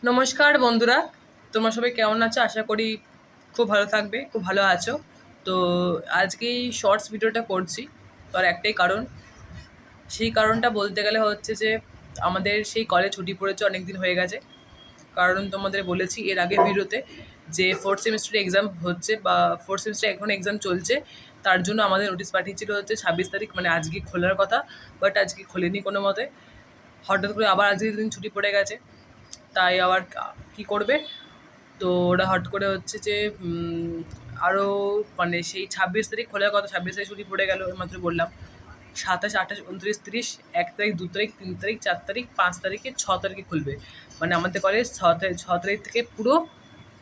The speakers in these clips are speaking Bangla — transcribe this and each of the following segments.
নমস্কার বন্ধুরা, তোমরা সবাই কেমন আছো? আশা করি খুব ভালো থাকবে, খুব ভালো আছো। তো আজকে এই শর্টস ভিডিওটা করছি, তার একটাই কারণ। সেই কারণটা বলতে গেলে হচ্ছে যে আমাদের সেই কলেজ ছুটি পড়েছে, অনেক দিন হয়ে গেছে। কারণ তোমাদের বলেছি এর আগের ভিডিওতে যে ফোর্থ সেমিস্টারে এক্সাম হচ্ছে বা ফোর্থ সেমিস্টারে এখন এক্সাম চলছে, তার জন্য আমাদের নোটিশ পাঠিয়েছিল হচ্ছে 26 তারিখ, মানে আজকে খোলার কথা। বাট আজকে খোলেনি কোনো মতে। হঠাৎ করে আবার আজকে দিন ছুটি পড়ে গেছে, তাই আবার কি করবে। তো ওরা হট করে হচ্ছে যে আরও, মানে সেই 26 তারিখ খোলার কথা, 26 তারিখ ছুটি পড়ে গেল মাত্র বললাম। 27, 28, 29, 30, 1 তারিখ, 2 তারিখ, 3 তারিখ, 4 তারিখ, 5 তারিখে, 6 তারিখে খুলবে। মানে আমাদের কলেজ 6 তারিখ থেকে পুরো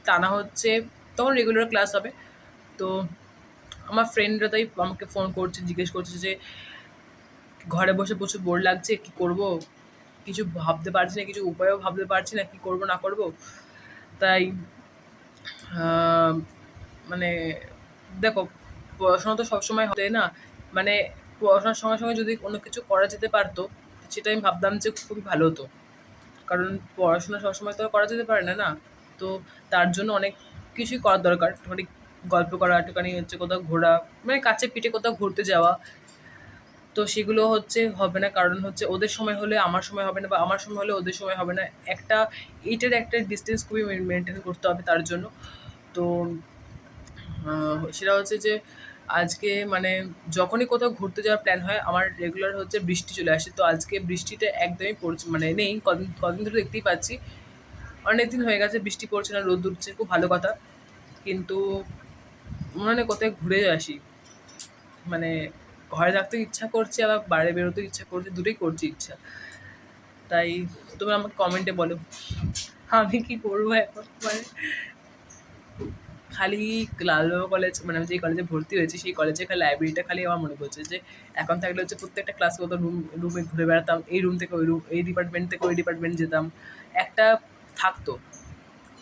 টানা হচ্ছে, তখন রেগুলার ক্লাস হবে। তো আমার ফ্রেন্ডরা তাই আমাকে ফোন করছে, জিজ্ঞেস করছে যে ঘরে বসে প্রচুর বোর লাগছে, কি করব, কিছু ভাবতে পারছি না, কিছু উপায়ও ভাবতে পারছি না, কি করব না করব। তাই আহ, মানে দেখো, পড়াশোনা তো সবসময় হতে না, মানে পড়াশোনার সঙ্গে সঙ্গে যদি কোনো কিছু করা যেতে পারতো, সেটা আমি ভাবতাম যে খুবই ভালো হতো। কারণ পড়াশোনা সবসময় তো আর করা যেতে পারে না, না? তো তার জন্য অনেক কিছুই করার দরকার। একটুখানি গল্প করা, একটুখানি হচ্ছে কোথাও ঘোরা, মানে কাছে পিঠে কোথাও ঘুরতে যাওয়া। তো সেগুলো হচ্ছে হবে না, কারণ হচ্ছে ওদের সময় হলে আমার সময় হবে না, বা আমার সময় হলে ওদের সময় হবে না। একটা এইটার একটা ডিস্টেন্স খুবই মেনটেন করতে হবে তার জন্য। তো সেটা হচ্ছে যে আজকে মানে যখনই কোথাও ঘুরতে যাওয়ার প্ল্যান হয়, আমার রেগুলার হচ্ছে বৃষ্টি চলে আসে। তো আজকে বৃষ্টিটা একদমই পড়ছে, মানে নেই, কদিন কদিন ধরে দেখতেই পাচ্ছি। অনেক দিন হয়ে গেছে বৃষ্টি পড়ছে না, রোদ উঠছে, খুব ভালো কথা। কিন্তু মনে হয় কোথায় ঘুরে আসি, মানে ঘরে থাকতে ইচ্ছা করছে, আবার বাইরে বেরোতে ইচ্ছা করছে, দুটোই করছি ইচ্ছা। তাই তুমি আমাকে কমেন্টে বলো আমি কি করবো এখন। মানে খালি লালবাবা কলেজ, মানে আমি যেই কলেজে ভর্তি হয়েছি সেই কলেজে খালি লাইব্রেরিটা খালি আমার মনে পড়ছে যে এখন থাকলে হচ্ছে প্রত্যেকটা ক্লাস করতো, রুমে ঘুরে বেড়াতাম, এই রুম থেকে ওই রুম, এই ডিপার্টমেন্ট থেকে ওই ডিপার্টমেন্ট যেতাম, একটা থাকতো।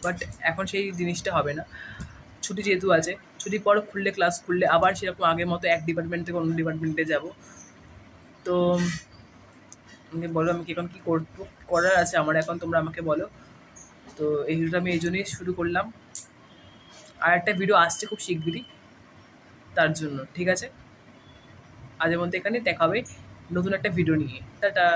বাট এখন সেই জিনিসটা হবে না। ছুটি যেহেতু আছে, ছুটির পর খুললে, ক্লাস খুললে আবার সেরকম আগের মতো এক ডিপার্টমেন্ট থেকে অন্য ডিপার্টমেন্টে যাব। তো আমাকে বলো আমি কি এখন কী করবো, করার আছে আমার এখন, তোমরা আমাকে বলো। তো এই ভিডিওটা আমি এই জন্যই শুরু করলাম। আর একটা ভিডিও আসছে খুব শিগগিরই, তার জন্য। ঠিক আছে, আজের মধ্যে এখানে দেখা হবে নতুন একটা ভিডিও নিয়ে। টাটা।